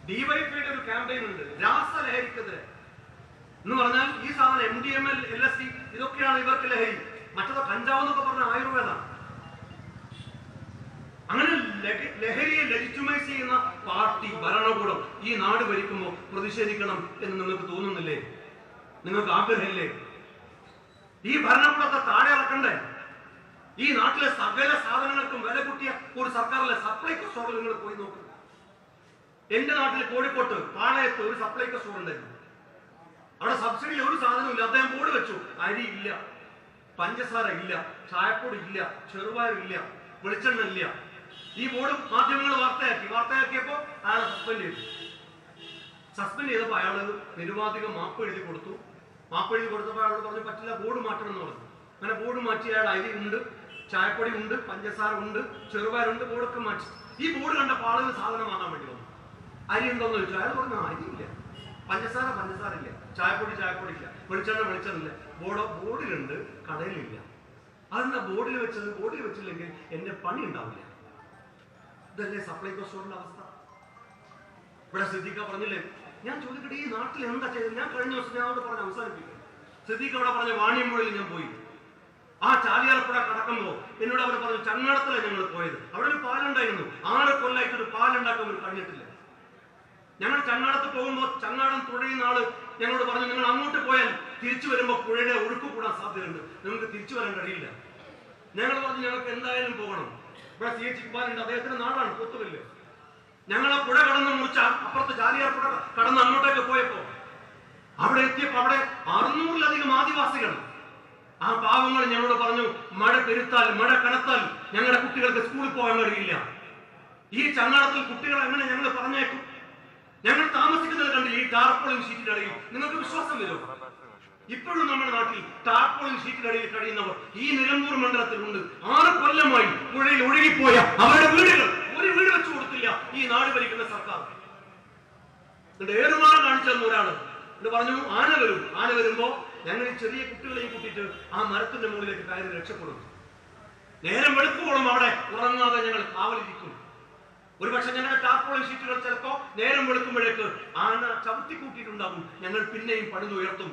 ഡിവൈഎഫ്ഐയുടെ ഒരു ക്യാമ്പയിൻ ഉണ്ട്, രാസലഹരിക്കെതിരെ എന്ന് പറഞ്ഞാൽ ഈ സാധനം MDMA, LSD ഇതൊക്കെയാണ് ഇവർക്ക് ലഹരി. മറ്റത് കഞ്ചാവ് എന്നൊക്കെ പറഞ്ഞ ആയുർവേദമാണ്. അങ്ങനെ ലഹരിയെ ലെജിറ്റിമൈസ് ചെയ്യുന്ന പാർട്ടി ഭരണകൂടം ഈ നാട് ഭരിക്കുമ്പോൾ പ്രതിഷേധിക്കണം എന്ന് നിങ്ങൾക്ക് തോന്നുന്നില്ലേ? നിങ്ങൾക്ക് ആഗ്രഹമില്ലേ? ഈ ഭരണകൂടത്തെ താഴെ ഇറക്കണ്ടേ? ഈ നാട്ടിലെ സകല സാധനങ്ങൾക്കും വില കൂട്ടിയ ഒരു സർക്കാരിലെ സപ്ലൈകോ സ്റ്റോറിൽ നിങ്ങൾ പോയി നോക്കുക. എന്റെ നാട്ടിൽ കോഴിക്കോട്ട് പാളയത്ത് ഒരു സപ്ലൈകോ സ്റ്റോർ ഉണ്ടായിരുന്നു. അവിടെ സബ്സിഡി ഒരു സാധനവും ഇല്ല. അദ്ദേഹം ബോർഡ് വെച്ചു, അരി ഇല്ല, പഞ്ചസാര ഇല്ല, ചായപ്പൊടി ഇല്ല, ചെറുപയർ ഇല്ല, വെളിച്ചെണ്ണ ഇല്ല. ഈ ബോർഡ് മാധ്യമങ്ങൾ വാർത്തയാക്കിയപ്പോ അയാളെ സസ്പെൻഡ് ചെയ്തപ്പോൾ അയാൾ നിരുപാധികം മാപ്പ് എഴുതി കൊടുത്തപ്പോൾ അയാൾ പറഞ്ഞു പറ്റില്ല, ബോർഡ് മാറ്റണം എന്ന് പറഞ്ഞു. അങ്ങനെ ബോർഡ് മാറ്റി അയാൾ അരി ഉണ്ട്, ചായപ്പൊടി ഉണ്ട്, പഞ്ചസാര ഉണ്ട്, ചെറുപയറുണ്ട്, ബോർഡൊക്കെ മാറ്റി. ഈ ബോർഡ് കണ്ടപ്പോൾ ആളുകൾ സാധനം വാങ്ങാൻ വേണ്ടി വന്നു. അരി ഉണ്ടോന്ന് ചോദിച്ചു. അയാൾ പറഞ്ഞു അരി ഇല്ല, പഞ്ചസാര ഇല്ല, ചായപ്പൊടി ഇല്ല, വെളിച്ചെണ്ണ ഇല്ല. ബോർഡിലുണ്ട്, കടയിലില്ല. അതെന്താ ബോർഡിൽ വെച്ചത്? ബോർഡിൽ വെച്ചില്ലെങ്കിൽ എന്റെ പണി ഉണ്ടാവില്ല. ഇതല്ലേ സപ്ലൈകോ സ്റ്റോറിന്റെ അവസ്ഥ? ഇവിടെ സിദ്ദീഖ പറഞ്ഞില്ലേ, ഞാൻ ചോദിക്കട്ടെ, ഈ നാട്ടിൽ എന്താ ചെയ്തത്? ഞാൻ കഴിഞ്ഞ ദിവസം ഞാൻ അവിടെ പറഞ്ഞ് അവസാനിപ്പിക്കും. സിദ്ദീഖ അവിടെ പറഞ്ഞ വാണിയമ്പുഴയിൽ ഞാൻ പോയി. ആ ചാലിയാർപ്പുഴ കടക്കുമ്പോ എന്നോട് അവർ പറഞ്ഞു ചങ്ങടത്തിലാണ് ഞങ്ങൾ പോയത്. അവിടെ ഒരു പാലുണ്ടായിരുന്നു. 6 കൊല്ലമായിട്ട് ഒരു പാലുണ്ടാക്കാൻ ഒരു കഴിഞ്ഞിട്ടില്ല. ഞങ്ങൾ ചങ്ങാടത്ത് പോകുമ്പോൾ ചങ്ങാടം തുടരുന്ന ആള് ഞങ്ങളോട് പറഞ്ഞു, നിങ്ങൾ അങ്ങോട്ട് പോയാൽ തിരിച്ചു വരുമ്പോൾ പുഴയുടെ ഒഴുക്ക് കൂടാൻ സാധ്യതയുണ്ട്, നിങ്ങൾക്ക് തിരിച്ചു വരാൻ കഴിയില്ല. ഞങ്ങൾ പറഞ്ഞു ഞങ്ങൾക്ക് എന്തായാലും പോകണം. ഇവിടെ CH ഇക്ബാലുണ്ട്, അദ്ദേഹത്തിന്റെ നാടാണ് പോത്തുകല്ല്. ഞങ്ങളെ പുഴ കടന്ന് മുറിച്ച അപ്പുറത്ത് ചാലിയാർപ്പുഴ കടന്ന് അങ്ങോട്ടേക്ക് പോയപ്പോ അവിടെ എത്തിയപ്പോ അവിടെ 600-ലധികം ആദിവാസികൾ. ആ പാവങ്ങൾ ഞങ്ങളോട് പറഞ്ഞു, മഴ പെരുത്താൽ, മഴ കനത്താൽ ഞങ്ങളുടെ കുട്ടികൾക്ക് സ്കൂളിൽ പോകാൻ കഴിയില്ല. ഈ ചങ്ങാടത്തിൽ കുട്ടികളെ എങ്ങനെ ഞങ്ങൾ പറഞ്ഞേക്കും? ഞങ്ങൾ താമസിക്കുന്നത് കണ്ട് ഈ ടാർപോളിൻ ഷീറ്റിനടിയിൽ നിങ്ങൾക്ക് വിശ്വാസം വരും? ഇപ്പോഴും നമ്മുടെ നാട്ടിൽ ടാർപോളിൻ ഷീറ്റിനടിയിൽ കഴിയുന്നവർ ഈ നിലമ്പൂർ മണ്ഡലത്തിലുണ്ട്. 6 കൊല്ലമായി പുഴയിൽ ഒഴുകിപ്പോയ അവരുടെ വീടുകൾ ഒരു വീട് വെച്ചു കൊടുത്തില്ല ഈ നാട് ഭരിക്കുന്ന സർക്കാർ. എന്നിട്ട് ഏറുമാനം കാണിച്ചു തന്ന ഒരാള് എന്ന് പറഞ്ഞു ആന വരുമ്പോ ഞങ്ങൾ ഈ ചെറിയ കുട്ടികളെയും കൂട്ടിയിട്ട് ആ മരത്തിന്റെ മുകളിലേക്ക് കയറി രക്ഷപ്പെടും. നേരം വെളുക്കുമ്പോഴും അവിടെ ഉറങ്ങാതെ ഞങ്ങൾ കാവലിരിക്കും. ഒരുപക്ഷെ ഞങ്ങളുടെ ടാർപോളിൻ ഷീറ്റുകൾ ചിലപ്പോ നേരം വെളുക്കുമ്പോഴേക്ക് ആന ചവിട്ടി കൂട്ടിയിട്ടുണ്ടാകും. ഞങ്ങൾ പിന്നെയും പണിതുയർത്തും.